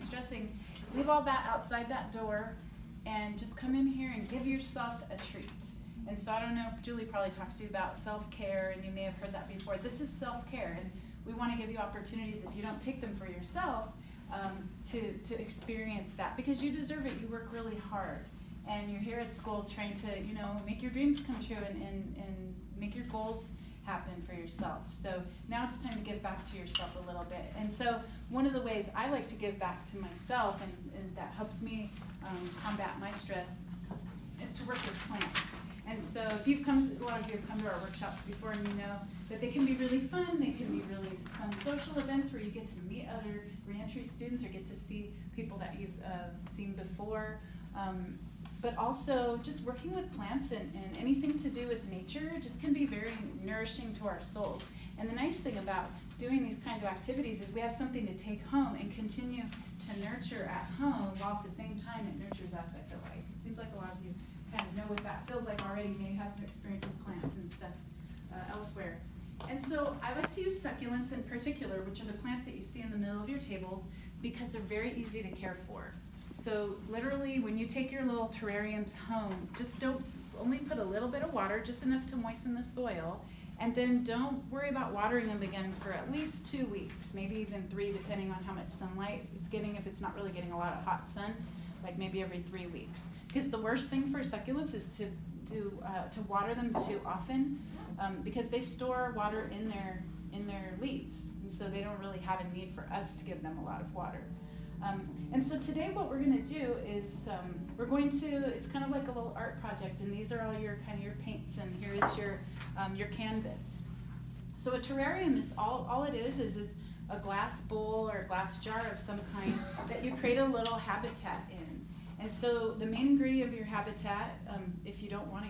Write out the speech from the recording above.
stressing, leave all that outside that door and just come in here and give yourself a treat. And so I don't know, Julie probably talks to you about self-care, and you may have heard that before. This is self-care, and we want to give you opportunities, if you don't take them for yourself, to experience that, because you deserve it. You work really hard, and you're here at school trying to, make your dreams come true and make your goals happen for yourself. So now it's time to give back to yourself a little bit. And so one of the ways I like to give back to myself, and that helps me combat my stress, is to work with plants. And so if a lot of you have come to our workshops before, and you know that they can be really fun. They can be really fun social events where you get to meet other reentry students or get to see people that you've seen before. But also just working with plants and anything to do with nature just can be very nourishing to our souls. And the nice thing about doing these kinds of activities is we have something to take home and continue to nurture at home, while at the same time it nurtures us, I feel like. It seems like a lot of you kind of know what that feels like already. You may have some experience with plants and stuff elsewhere. And so I like to use succulents in particular, which are the plants that you see in the middle of your tables, because they're very easy to care for. So literally, when you take your little terrariums home, just only put a little bit of water, just enough to moisten the soil, and then don't worry about watering them again for at least 2 weeks, maybe even 3, depending on how much sunlight it's getting. If it's not really getting a lot of hot sun, like maybe every 3 weeks. Because the worst thing for succulents is to water them too often, because they store water in their leaves, and so they don't really have a need for us to give them a lot of water. And so today what we're going to do is it's kind of like a little art project, and these are all your paints, and here is your canvas. So a terrarium is all it is a glass bowl or a glass jar of some kind that you create a little habitat in. And so the main ingredient of your habitat, if you don't want to